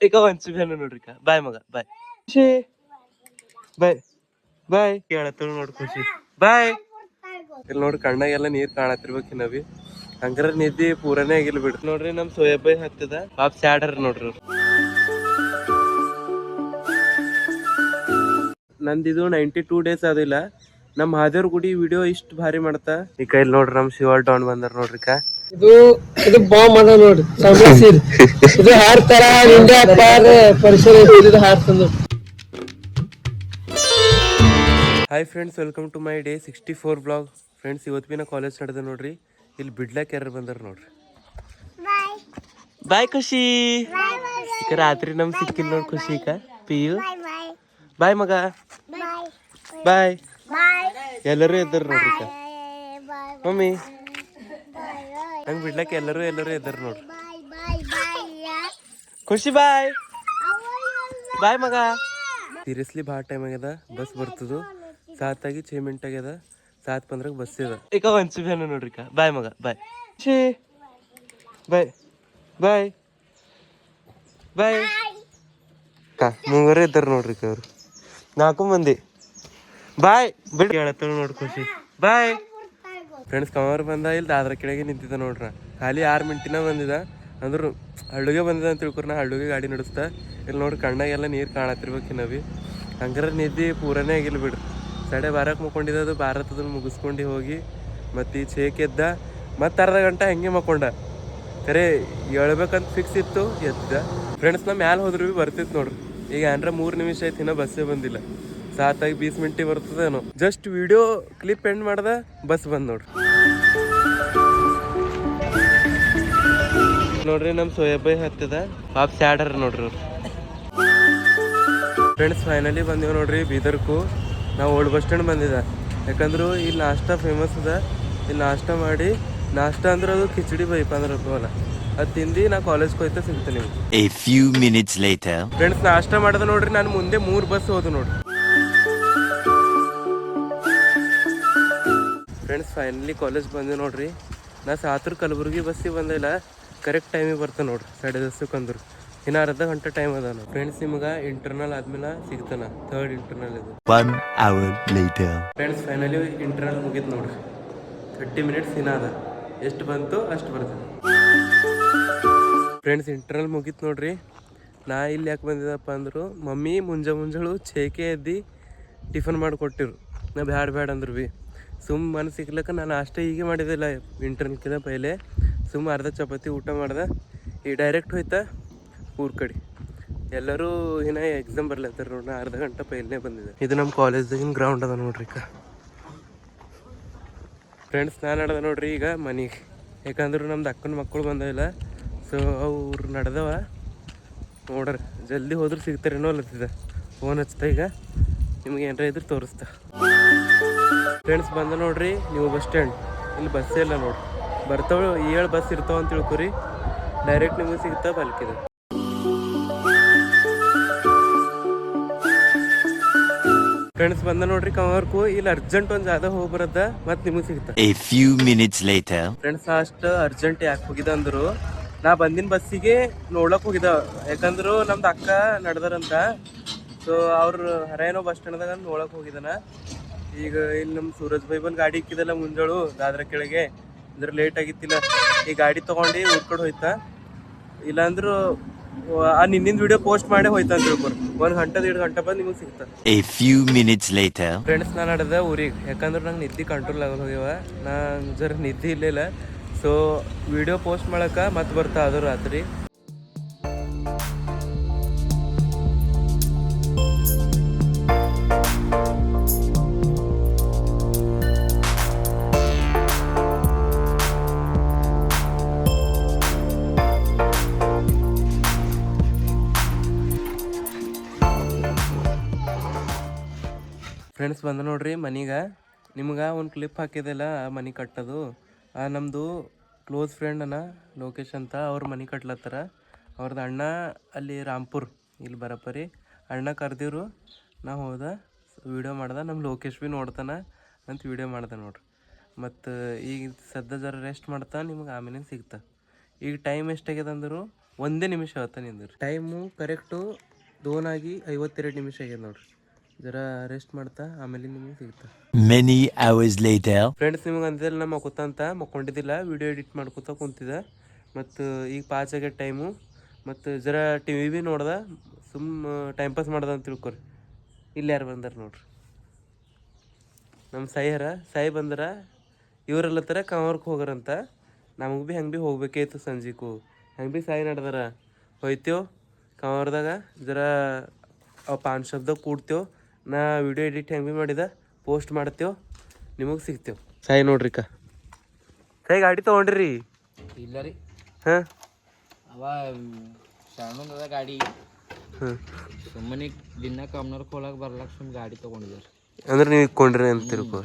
ಈಗ ಒಂಚು ಬೇನ ನೋಡ್ರಿ ಬಾಯ್ ಮಗ ಬಾಯ್ ಖುಷಿ ಬಾಯ್ ಬಾಯ್ ಕೇಳತ್ತ ನೋಡ್ ಖುಷಿ ಬಾಯ್. ಇಲ್ಲಿ ನೋಡ್ರಿ ಕಣ್ಣಾಗೆಲ್ಲ ನೀರ್ ಕಾಣತಿರ್ಬೇಕಿ ನವಿ ಹಂಗಾರ ನಿದ್ದಿ ಪೂರಾನೇ ಆಗಿಲ್ ಬಿಡ್ರಿ. ನೋಡ್ರಿ ನಮ್ ಸೋಯಾಬೈ ಹತ್ತದ ಪಾಪ್ ಸ್ಯಾಡರ್ ನೋಡ್ರಿ. ನಂದಿದು 92 days ಅದಿಲ್ಲ. ನಮ್ ಹಾದೇವ್ರ ಗುಡಿ ವಿಡಿಯೋ ಇಷ್ಟ ಭಾರಿ ಮಾಡ್ತಾ ಈ ಕೈಲಿ ನೋಡ್ರಿ ನಮ್ ಶಿವಾಲ್ ಡೌನ್ ಬಂದಾರ ನೋಡ್ರಿ ಇದು ಇದು ಬಾಂಬ್ ಅದ ನೋಡಿ ಸಂಭ್ರಸಿರ್ ಇದು ಹಾರ್ತಾರ ಇಂಡಿಯಾ ಪಾರ್ ಪರಿಸರ ಇದು ಹಾರ್ತಂದು. Hi friends, welcome to my day 64 blog. Friends, ಇವತ್ತು ಬಿ ನಾ ಕಾಲೇಜ್ ನಡೆದ ನೋಡ್ರಿ. ಇಲ್ಲಿ ಬಿಡ್ಲಾಕ್ ಯಾರು ಬಂದಾರ ನೋಡ್ರಿ. ಬಾಯ್ ಖುಷಿ. ಈಗ ರಾತ್ರಿ ನಮ್ ಸಿಕ್ಕಿಲ್ ನೋಡ್ ಖುಷಿ. ಈಗ ಪಿಯು ಬಾಯ್ ಮಗ ಬಾಯ್. ಎಲ್ಲರೂ ಎದ್ದಾರ ನೋಡ್ರಿ ಮಮ್ಮಿ ಹಂಗ್ ಬಿಡ್ಲಕ್ಕ ಎಲ್ಲರೂ ಎದ್ದಾರ ನೋಡ್ರಿ. ಖುಷಿ ಬಾಯ್ ಬಾಯ್ ಮಗ. ಸೀರಿಯಸ್ಲಿ ಭಾಳ ಟೈಮ್ ಆಗ್ಯದ. ಬಸ್ ಬರ್ತದು 7 ಆಗಿ 6 ಮಿನಿಟ್ ಆಗ್ಯದ. 7:15 ಬಸ್ ಇದೆ. ಈಗ ಒಂಚು ಬೇನ ನೋಡ್ರಿ ಬಾಯ್ ಮಗ ಬಾಯ್ ಖುಷಿ ಬಾಯ್ ಬಾಯ್ ಬಾಯ್. ಮುಂಗಾರ ಇದ್ದಾರ ನೋಡ್ರಿ ಅವ್ರು 4 ಮಂದಿ. ಬಾಯ್ ಬಿಡ್ ಹೇಳತ್ತ ನೋಡ್ರಿ ಖುಷಿ ಬಾಯ್. ಫ್ರೆಂಡ್ಸ್, ಕಮರ್ ಬಂದ ಇಲ್ಲಿ ಅದ್ರ ಕೆಳಗೆ ನಿಂತಿದ್ದ ನೋಡ್ರ. ಖಾಲಿ 6 ಮಿನಿಟಿನ ಬಂದಿದ. ಅಂದ್ರು ಹಳ್ಳಿಗೆ ಬಂದಿದ ಅಂತ ತಿಳ್ಕೊರ್. ನಾ ಹಳ್ಳಿಗೆ ಗಾಡಿ ನಡೆಸ್ತಾ. ಇಲ್ಲಿ ನೋಡ್ರಿ ಕಣ್ಣಾಗೆಲ್ಲ ನೀರು ಕಾಣತಿರ್ಬೇಕಿ ನವಿ ಹಂಗಾರ ನಿದ್ದಿ ಪೂರಾನೇ ಆಗಿಲ್ಲ ಬಿಡ್ರಿ. 12:30 ಮಕ್ಕೊಂಡಿದ್ದು. ಭಾರತದನ್ನ ಮುಗಿಸ್ಕೊಂಡು ಹೋಗಿ ಮತ್ತು ಚೇಕ್ ಎದ್ದ ಮತ್ತು ಅರ್ಧ ಗಂಟೆ ಹಂಗೆ ಮಕ್ಕೊಂಡ. ಖರೆ ಹೇಳ್ಬೇಕಂತ ಫಿಕ್ಸ್ ಇತ್ತು ಎದ್ದ. ಫ್ರೆಂಡ್ಸ್, ನಾ ಮ್ಯಾಲೆ ಹೋದ್ರು ಭೀ ಬರ್ತಿತ್ತು ನೋಡ್ರಿ. ಈಗ ಏನ್ರ 3 ನಿಮಿಷ ಆಯ್ತು ಇನ್ನೂ ಬಸ್ಸೇ ಬಂದಿಲ್ಲ. 7 ಆಗಿ 20 ಮಿನಿಟಿಗೆ ಬರ್ತದೇನೋ. ಜಸ್ಟ್ ವಿಡಿಯೋ ಕ್ಲಿಪ್ ಎಂಡ್ ಮಾಡ್ದ ಬಸ್ ಬಂದ್ ನೋಡ್ರಿ. ನೋಡ್ರಿ ನಮ್ ಸೋಯಾಬೈ ಹತ್ತದ ಪಾಪ್ ಸ್ಯಾಡರ್ ನೋಡ್ರಿ. ಫ್ರೆಂಡ್ಸ್, ಫೈನಲಿ ಬಂದೀವಿ ನೋಡ್ರಿ ಬೀದರ್ಕು. ನಾವು ಓಲ್ಡ್ ಬಸ್ ಸ್ಟ್ಯಾಂಡ್ ಬಂದಿದ. ಯಾಕಂದ್ರೆ ಇಲ್ಲಿ ನಾಷ್ಟ ಫೇಮಸ್ ಅದ. ಇಲ್ಲಿ ನಾಷ್ಟ ಮಾಡಿ, ನಾಷ್ಟ ಅಂದ್ರೆ ಅದು ಕಿಚಡಿ ಬೈ 15 ರೂಪಾಯಿ ಅಲ್ಲ. ಅದು ತಿಂದು ನಾ ಕಾಲೇಜ್ಗೆ ಹೋಯ್ತಾ ಸಿಗ್ತೇನೆ ನಿಮ್ಗೆ. A few minutes later. Friends, ನಾಷ್ಟ ಮಾಡಿದ ನೋಡ್ರಿ. ನಾನು ಮುಂದೆ 3 ಬಸ್ ಹೋದು ನೋಡ್ರಿ. ಫ್ರೆಂಡ್ಸ್, ಫೈನಲಿ ಕಾಲೇಜ್ ಬಂದೆ ನೋಡ್ರಿ. ನಾ ಸಾತ್ರ ಕಲಬುರ್ಗಿ ಬಸ್ಸಿಗೆ ಬಂದಿಲ್ಲ. ಕರೆಕ್ಟ್ ಟೈಮಿಗೆ ಬರ್ತೇನೆ ನೋಡ್ರಿ. 10:30 ಅಂದ್ರು ಇನ್ನು ಅರ್ಧ ಗಂಟೆ ಟೈಮ್ ಅದ. ಫ್ರೆಂಡ್ಸ್, ನಿಮ್ಗೆ ಇಂಟರ್ನಲ್ ಆದ್ಮೇಲೆ ಸಿಗ್ತಾನ. 3rd ಇಂಟರ್ನಲ್ ಇದು. 1 hour later. Friends, finally internal ಮುಗೀತು ನೋಡ್ರಿ. 30 ಮಿನಿಟ್ಸ್ ಇನ್ನ ಅದ. ಎಷ್ಟು ಬಂತು ಅಷ್ಟು ಬರ್ತದೆ. ಫ್ರೆಂಡ್ಸ್, ಇಂಟರ್ನಲ್ ಮುಗೀತು ನೋಡ್ರಿ. ನಾ ಇಲ್ಲಿ ಯಾಕೆ ಬಂದಿದ್ದಪ್ಪ ಅಂದರು, ಮಮ್ಮಿ ಮುಂಜಾಳು ಚೇಕೆ ಎದ್ದು ಟಿಫನ್ ಮಾಡಿಕೊಟ್ಟಿರು. ನಾ ಬ್ಯಾಡ ಅಂದ್ರು ಭೀ ಮನಸ್ಸು ಸಿಗ್ಲಕ್ಕ ನಾನು ಅಷ್ಟೇ ಹೀಗೆ ಮಾಡಿದ್ದಿಲ್ಲ. ಇಂಟರ್ನಲ್ಕಿಂತ ಪೈಲೆ ಅರ್ಧ ಚಪಾತಿ ಊಟ ಮಾಡ್ದೆ. ಈಗ ಡೈರೆಕ್ಟ್ ಹೋಯ್ತಾ ಊರ ಕಡೆ. ಎಲ್ಲರೂ ಇನ್ನ ಎಕ್ಸಾಮ್ ಬರ್ಲತ್ತಾರ ನೋಡ್ರಿ. ಅರ್ಧ ಗಂಟೆ ಪೈಲೇ ಬಂದಿದೆ. ಇದು ನಮ್ಮ ಕಾಲೇಜ್ದಾಗಿನ ಗ್ರೌಂಡ್ ಅದ ನೋಡ್ರಿ. ಫ್ರೆಂಡ್ಸ್, ನಾನು ನಡೆದ ನೋಡ್ರಿ ಈಗ ಮನೆಗೆ. ಯಾಕಂದ್ರೆ ನಮ್ದು ಅಕ್ಕನ ಮಕ್ಕಳು ಬಂದಿಲ್ಲ. ಸೊ ಅವ್ರು ನಡೆದವ ನೋಡ್ರಿ. ಜಲ್ದಿ ಹೋದ್ರೆ ಸಿಗ್ತಾರೇನೋ ಅಲ್ಲತ್ತಿದ. ಫೋನ್ ಹಚ್ತಾ ಈಗ ನಿಮ್ಗೆ ಏನಾರ ಇದ್ರೆ ತೋರಿಸ್ತಾ. ಫ್ರೆಂಡ್ಸ್, ಬಂದ ನೋಡ್ರಿ ನೀವು ಬಸ್ ಸ್ಟ್ಯಾಂಡ್. ಇಲ್ಲಿ ಬಸ್ಸೇ ಇಲ್ಲ ನೋಡ್ರಿ. ಬರ್ತಾವ 7 ಬಸ್ ಇರ್ತಾವ ಅಂತ ತಿಳ್ಕೊರಿ. ಡೈರೆಕ್ಟ್ ನಿಮಗೆ ಸಿಗ್ತಾ ಬಲ್ಕಿದೆ. ಫ್ರೆಂಡ್ಸ್, ಬಂದ ನೋಡ್ರಿ ಕಮರ್ಕು. ಇಲ್ಲಿ ಅರ್ಜೆಂಟ್ ಒಂದು ಜಾಗ ಹೋಗಿ ಬರದ ಮತ್ತೆ ನಿಮಗೆ ಸಿಗ್ತಾ. A few minutes later. Friends, ಅಷ್ಟು ಅರ್ಜೆಂಟ್ ಯಾಕೆ ಹೋಗಿದ ಅಂದರು, ನಾ ಬಂದಿನ ಬಸ್ಸಿಗೆ ನೋಡ್ಲಕ್ಕೆ ಹೋಗಿದ. ಯಾಕಂದ್ರು ನಮ್ದು ಅಕ್ಕ ನಡೆದಾರಂತ. ಸೊ ಅವ್ರು ಹರೇನೋ ಬಸ್ ಸ್ಟ್ಯಾಂಡ್ದಾಗ ನೋಡಕ್ಕೆ ಹೋಗಿದ್ದಾನ. ಈಗ ಇಲ್ಲಿ ನಮ್ಮ ಸೂರಜ್ ಬೈ ಬಂದು ಗಾಡಿ ಇಕ್ಕಿದಲ್ಲ ಮುಂಜಾಳು ದಾದ್ರ ಕೆಳಗೆ. ಅಂದ್ರೆ ಲೇಟ್ ಆಗಿತ್ತಿಲ್ಲ. ಈ ಗಾಡಿ ತೊಗೊಂಡು ಊರ್ ಕಡೆ ಹೋಯ್ತಾ. ಇಲ್ಲಾಂದ್ರೂ ನಿನ್ನಿಂದ ವಿಡಿಯೋ ಪೋಸ್ಟ್ ಮಾಡಿ ಹೋಯ್ತಾ ಅಂತ ತಿಳ್ಕೊರಿ. 1 ಗಂಟೆ 1.5 ಗಂಟೆ ಬಂದು ನಿಮಗೆ ಸಿಗ್ತಾ. A few minutes later. Friends, ನಾನು ನಡೆದ ಊರಿಗೆ. ಯಾಕಂದ್ರೆ ನಂಗೆ ನಿದ್ದೆ ಕಂಟ್ರೋಲ್ ಆಗಲ್ಲ ಹೋಗ್ಯವ. ನಾನು ಜರ ನಿದ್ದೆ ಇಲ್ಲಿಲ್ಲ. ಸೊ ವಿಡಿಯೋ ಪೋಸ್ಟ್ ಮಾಡಕ್ಕೆ ಮತ್ತೆ ಬರ್ತಾ ಅದು ರಾತ್ರಿ. ಫ್ರೆಂಡ್ಸ್, ಬಂದ ನೋಡ್ರಿ ಮನೀಗ. ನಿಮ್ಗೆ ಒಂದು ಕ್ಲಿಪ್ ಹಾಕಿದೆಲ್ಲ ಆ ಮನೆ ಕಟ್ಟೋದು. ನಮ್ಮದು ಕ್ಲೋಸ್ ಫ್ರೆಂಡ್ ಅನ್ನ ಲೋಕೇಶ್ ಅಂತ. ಅವ್ರ ಮನೆ ಕಟ್ಲತ್ತಾರ. ಅವ್ರದ್ದು ಅಣ್ಣ ಅಲ್ಲಿ ರಾಂಪುರ್ ಇಲ್ಲಿ ಬರಪ್ಪರಿ. ಅಣ್ಣ ಕರೆದಿರು. ನಾ ಹೋದ ವೀಡಿಯೋ ಮಾಡ್ದೆ. ನಮ್ಮ ಲೋಕೇಶ್ ಭೀ ನೋಡ್ತಾನೆ ಅಂತ ವೀಡಿಯೋ ಮಾಡ್ದೆ ನೋಡ್ರಿ. ಮತ್ತು ಈಗ ಸದ್ಯ ಜರ ರೆಸ್ಟ್ ಮಾಡ್ತಾ ನಿಮ್ಗೆ ಆಮೇಲೆ ಸಿಗ್ತಾ. ಈಗ ಟೈಮ್ ಎಷ್ಟಾಗ್ಯದ ಅಂದರು ಒಂದೇ ನಿಮಿಷ ಆತ ನಿಂದ್ರಿ. ಟೈಮು ಕರೆಕ್ಟು 2:52 ನಿಮಿಷ ಆಗ್ಯದ ನೋಡ್ರಿ. ಜರ ರೆಸ್ಟ್ ಮಾಡ್ತಾ ಆಮೇಲೆ ನಿಮಗೆ ಸಿಗ್ತಾ. Many hours later. ಫ್ರೆಂಡ್ಸ್ ನಿಮ್ಗೆ ಅಂದಿಲ್ಲ ನಾ ಮಕ್ಕೋತ ಮಕ್ಕೊಂಡಿದ್ದಿಲ್ಲ, ವಿಡಿಯೋ ಎಡಿಟ್ ಮಾಡ್ಕೊತ ಕುಂತಿದ್ದೆ. ಮತ್ತು ಈಗ 5 ಆಗ್ಯದ ಟೈಮು. ಮತ್ತು ಜರ TV ಭೀ ನೋಡ್ದೆ, ಟೈಮ್ ಪಾಸ್ ಮಾಡ್ದೆ ಅಂತ ತಿಳ್ಕೊರಿ. ಇಲ್ಲಿ ಯಾರು ಬಂದಾರ ನೋಡ್ರಿ, ನಮ್ಮ ಸಾಯಿ ಬಂದಾರ. ಇವರೆಲ್ಲತ್ತರ ಕಾಮರ್ಕ್ ಹೋಗ್ರಂತ. ನಮಗೆ ಭೀ ಹಂಗೆ ಭೀ ಹೋಗ್ಬೇಕಾಯ್ತು ಸಂಜೆಗೂ. ಹಂಗೆ ಭೀ ಸಾಯಿ ನಡ್ದಾರ. ಹೋಯ್ತೇವೆ ಕಾಮರ್ದಾಗ, ಜರ ಪಾನ್ ಶಾಪ್ದಾಗ ಕೂಡ್ತೇವೆ. ನಾ ವಿಡಿಯೋ ಎಡಿಟ್ ಹೆಂಗೆ ಭೀ ಮಾಡಿದ ಪೋಸ್ಟ್ ಮಾಡ್ತೇವೆ, ನಿಮಗೆ ಸಿಗ್ತೇವೆ. ಸಾಯಿ ನೋಡ್ರಿ ಸಾಯಿ ಗಾಡಿ ತೊಗೊಂಡ್ರಿ? ಇಲ್ಲ ರೀ, ಹಾಂ ಅವ ಸಣ್ಣದ ಗಾಡಿ. ಸುಮ್ಮನೆ ದಿನ ಕಮ್ನರ್ಕ್ ಹೋಗಕ್ಕೆ ಬರ್ಲಕ್ಕೆ ಸುಮ್ಮನೆ ಗಾಡಿ ತೊಗೊಂಡಿದ್ದಾರೆ. ಅಂದ್ರೆ ನೀವು ಇಕ್ಕೊಂಡ್ರಿ ಅಂತ ತಿಳ್ಕೊ.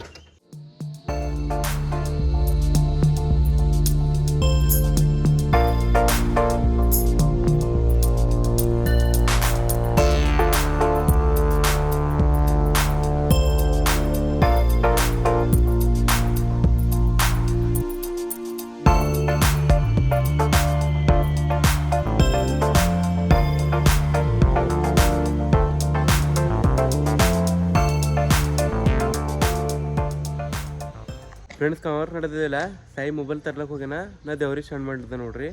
ಫ್ರೆಂಡ್ಸ್ ಕವರ್ ನಡೆದಿಲ್ಲ. ಸಾಯಿ ಮೊಬೈಲ್ ತರ್ಲಕ್ಕೆ ಹೋಗ್ಯಾನ. ನಾ ದೇವ್ರಿಗೆ ಸಣ್ಣ ಮಾಡಿದ್ದೆ ನೋಡ್ರಿ.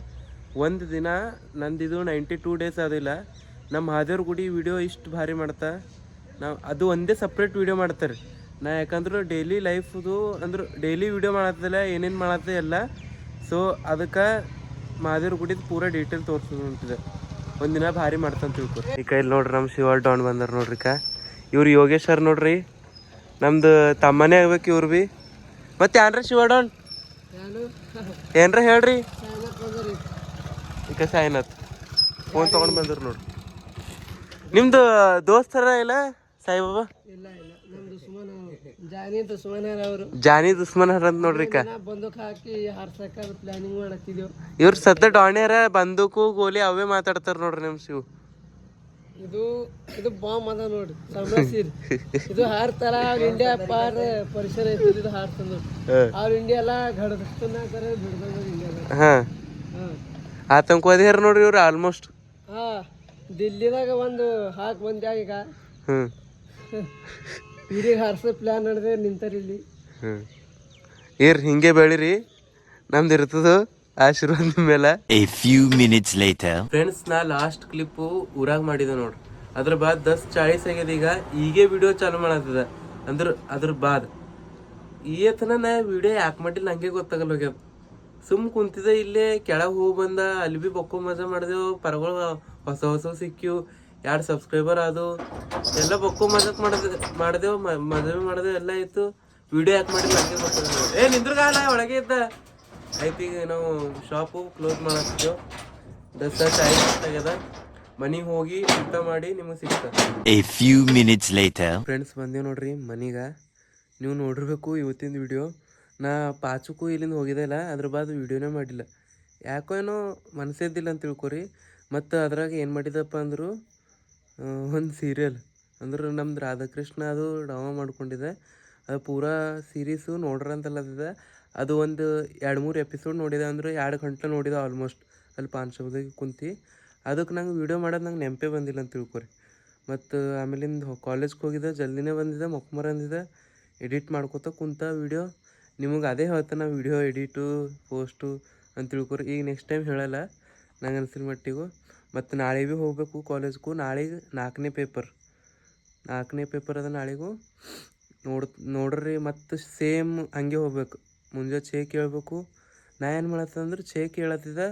ಒಂದು ದಿನ ನಂದಿದು 92 ಡೇಸ್ ಆದಿಲ್ಲ. ನಮ್ಮ ಮಹಾದೇವ್ರ ಗುಡಿ ವಿಡಿಯೋ ಇಷ್ಟು ಭಾರಿ ಮಾಡ್ತಾ. ನಾವು ಅದು ಒಂದೇ ಸಪ್ರೇಟ್ ವಿಡಿಯೋ ಮಾಡ್ತಾರೆ. ನಾ ಯಾಕಂದ್ರೆ ಡೈಲಿ ಲೈಫ್ದು ಅಂದ್ರೆ ಡೈಲಿ ವಿಡಿಯೋ ಮಾಡತ್ತಿಲ್ಲ, ಏನೇನು ಮಾಡತ್ತೆ ಎಲ್ಲ. ಸೊ ಅದಕ್ಕೆ ಮಹಾದೇವ್ರ ಗುಡಿದು ಪೂರ ಡೀಟೇಲ್ ತೋರಿಸೋದು ಅಂತಿದೆ. ಒಂದಿನ ಭಾರಿ ಮಾಡ್ತಾನೆ ತಿಳ್ಕೊ. ಈ ಕೈಲಿ ನೋಡ್ರಿ ನಮ್ಮ ಶಿವ ಡಾನ್ ಬಂದಾರ ನೋಡ್ರಿ. ಇವ್ರು ಯೋಗೇಶ್ವರ್ ನೋಡ್ರಿ, ನಮ್ದು ತಮ್ಮನೇ ಆಗ್ಬೇಕು ಇವ್ರು ಭೀ. ಮತ್ತೆ ಯಾನ್ರ ಶಿವಡೋಣ್ ಏನ್ರ ಹೇಳ್ರಿ. ಈಗ ಸಾಯಿನಾಥ್ ಫೋನ್ ತೊಗೊಂಡು ಬಂದ್ರು ನೋಡ್ರಿ. ನಿಮ್ದು ದೋಸ್ತರ ಇಲ್ಲ ಸಾಯಿಬಾಬಾ? ಜಾನಿ ದುಸ್ಮನ್ ಹರ ಅಂತ ನೋಡ್ರಿ. ಇವ್ರ ಸದ್ದ ಡಾಣ್ಯಾರ ಬಂದೂಕು ಗೋಲಿ ಅವೇ ಮಾತಾಡ್ತಾರ ನೋಡ್ರಿ ನಮ್ ಶಿವ್. ಇದು ಬಾಂಬ್ ಅದ ನೋಡ್ರಿ, ಸಂಭ್ರಸಿರ್. ಇದು ಹಾರ್ತಾರ ಅವ್ರ ಇಂಡಿಯಾ ಪಾರ್ ಪರಿಸರ ಐತಿ. ಇದು ಹಾರ್ತಂದು ಅವ್ರ ಇಂಡಿಯಾ ಎಲ್ಲ ಘಡಸ್ತನಾಕರ ಬಿಡ್ದಂಗ ಇಂಡಿಯಾದಾಗ. ಹಾ ಆತಂಕವಾದಿ ನೋಡ್ರಿ ಇವ್ರು ಆಲ್ಮೋಸ್ಟ್. ಹಾ ದಿಲ್ಲಿದಾಗ ಒಂದು ಹಾಕ್ ಬಂದ್ಯಾಗ ಈಗ ಇಡೀ ಹಾರ್ಸೋ ಪ್ಲಾನ್ ನಡೆದ ನಿಂತಾರ ಇಲ್ಲಿ. ಹಿಂಗೆ ಬೆಳಿರಿ, ನಮ್ದು ಇರ್ತದ ಆಶೀರ್ವಾದ ನಿಮ್ಮ ಮೇಲೆ. A few minutes later. Friends ನಾ ಲಾಸ್ಟ್ ಕ್ಲಿಪ್ಪು ಊರಾಗ ಮಾಡಿದೆ ನೋಡ್ರಿ. ಅದ್ರ ಬಾದ್ 10:40 ಆಗ್ಯದ. ಈಗೇ ವಿಡಿಯೋ ಚಾಲು ಮಾಡತ್ತದ. ಅದ್ರ ಬಾದ್ ಈತನ ನಾ ವಿಡಿಯೋ ಯಾಕೆ ಮಾಡಿಲ್ಲ ನಂಗೆ ಗೊತ್ತಾಗಲ್ಲ ಹೋಗ್ಯದ. ಸುಮ್ ಕುಂತಿದ್ದೆ ಇಲ್ಲೇ ಕೆಳಗೆ ಹೋಗಿ ಬಂದ. ಅಲ್ಲಿ ಭೀ ಬಕ್ಕೋ ಮಜಾ ಮಾಡಿದೆವು. ಪರಗಳು ಹೊಸ ಸಿಕ್ಕಿವು. 2 ಸಬ್ಸ್ಕ್ರೈಬರ್ ಅದು ಎಲ್ಲ ಬಕ್ಕೋ ಮಜಾಕ್ ಮಾಡಿದೆವು. ಮಜಾ ಮಾಡಿದೆವು ಎಲ್ಲ ಆಯ್ತು. ವಿಡಿಯೋ ಯಾಕೆ ಮಾಡಿಲ್ಲ ನಂಗೆ ಗೊತ್ತಾಗಲ್ಲ. ನಿಂದ್ರಗಾಲ ಒಳಗೆ ಇದ್ದ. ಆಯ್ತು ಈಗ ನಾವು ಶಾಪು ಕ್ಲೋಸ್ ಮಾಡತ್ತಿದ್ದೆವು. 10:40 ಆಗ್ಯದ. ಮನೆಗೆ ಹೋಗಿ ಊಟ ಮಾಡಿ ನಿಮಗೆ ಸಿಗ್ತದೆ. A few minutes later. Friends ಬಂದೇವು ನೋಡ್ರಿ ಮನೆಗೆ. ನೀವು ನೋಡಿರ್ಬೇಕು ಇವತ್ತಿನ ವಿಡಿಯೋ. ನಾ ಪಾಚಕ್ಕೂ ಇಲ್ಲಿಂದ ಹೋಗಿದ್ದೆ ಇಲ್ಲ, ಅದ್ರ ಬಾದ್ ವಿಡಿಯೋನೇ ಮಾಡಿಲ್ಲ. ಯಾಕೋ ಏನೋ ಮನಸ್ಸಿದ್ದಿಲ್ಲ ಅಂತ ತಿಳ್ಕೊರಿ. ಮತ್ತು ಅದ್ರಾಗ ಏನು ಮಾಡಿದಪ್ಪ ಅಂದರು, ಒಂದು ಸೀರಿಯಲ್ ಅಂದ್ರೆ ನಮ್ದು ರಾಧಾಕೃಷ್ಣ ಅದು ಡ್ರಾಮಾ ಮಾಡ್ಕೊಂಡಿದ್ದೆ. ಅದು ಪೂರಾ ಸೀರೀಸು ನೋಡ್ರಂತಲ್ಲದಿದೆ. ಅದು ಒಂದು 2-3 ಎಪಿಸೋಡ್ ನೋಡಿದೆ. ಅಂದ್ರೆ 2 ಗಂಟೆ ನೋಡಿದೆ ಆಲ್ಮೋಸ್ಟ್. ಅಲ್ಲಿ ಪಾನ್ ಶಾಪ್ದಾಗ ಕುಂತು. ಅದಕ್ಕೆ ನಂಗೆ ವೀಡಿಯೋ ಮಾಡೋದು ನಂಗೆ ನೆನಪೇ ಬಂದಿಲ್ಲ ಅಂತ ತಿಳ್ಕೊರಿ. ಮತ್ತು ಆಮೇಲಿಂದ ಕಾಲೇಜ್ಗೆ ಹೋಗಿದ್ದೆ, ಜಲ್ದಿನೇ ಬಂದಿದ್ದೆ, ಅಂದಿದ್ದೆ. ಎಡಿಟ್ ಮಾಡ್ಕೋತ ಕುಂತ ವೀಡಿಯೋ. ನಿಮಗೆ ಅದೇ ಹೇಳ್ತಾನೆ ವೀಡಿಯೋ ಎಡಿಟು ಪೋಸ್ಟು ಅಂತ ತಿಳ್ಕೊರಿ. ಈಗ ನೆಕ್ಸ್ಟ್ ಟೈಮ್ ಹೇಳಲ್ಲ ನಂಗೆ ಅನ್ಸಿನ ಮಟ್ಟಿಗೂ. ಮತ್ತು ನಾಳೆ ಭೀ ಹೋಗಬೇಕು ಕಾಲೇಜ್ಗೂ. ನಾಳೆಗೆ 4ನೇ ಪೇಪರ್ ಅದ ನಾಳೆಗೂ. ನೋಡ್ರಿ ಮತ್ತು ಸೇಮ್ ಹಂಗೆ ಹೋಗ್ಬೇಕು. ಮುಂಜಾನೆ ಛೇ ಕೇಳಬೇಕು. ನಾ ಏನು ಮಾಡತ್ತಂದ್ರೆ ಛೇ ಕೇಳತ್ತಿದ್ದ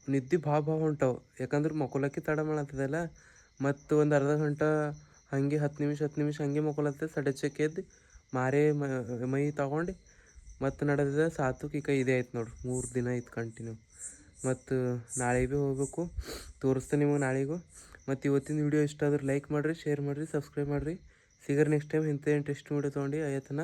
ನಿದ್ದೆ ಭಾಳ ಹೊಂಟವು. ಯಾಕಂದ್ರೆ ಮಕ್ಕೊಲಕ್ಕೆ ತಡ ಮಾಡತ್ತಿದ್ದಲ್ಲ. ಮತ್ತು ಒಂದು ಅರ್ಧ ಗಂಟೆ ಹಾಗೆ 10 ನಿಮಿಷ ಹಾಗೆ ಮಕ್ಕೊಲತ್ತೆ. ಸಡಚಕ್ಕೆ ಎದ್ದು ಮಾರೇ ಮೈ ತಗೊಂಡು ಮತ್ತು ನಡೆದಿದೆ. ಸಾತುಕ್ಕೆ ಈಗ ಇದೇ ಆಯ್ತು ನೋಡ್ರಿ. 3 ದಿನ ಆಯ್ತು ಕಂಟಿನ್ಯೂ. ಮತ್ತು ನಾಳೆ ಭೀ ಹೋಗ್ಬೇಕು. ತೋರಿಸ್ತೇನೆ ನಿಮಗೆ ನಾಳೆಗೂ. ಮತ್ತು ಇವತ್ತಿನ ವೀಡಿಯೋ ಇಷ್ಟ ಆದ್ರೆ ಲೈಕ್ ಮಾಡಿರಿ, ಶೇರ್ ಮಾಡಿರಿ, ಸಬ್ಸ್ಕ್ರೈಬ್ ಮಾಡಿರಿ. ಸಿಗರ್ ನೆಕ್ಸ್ಟ್ ಟೈಮ್ ಇಂಥ ಇಂಟ್ರೆಸ್ಟಿಂಗ್ ವೀಡಿಯೋ ತೊಗೊಂಡು ಆಯ್ತನ.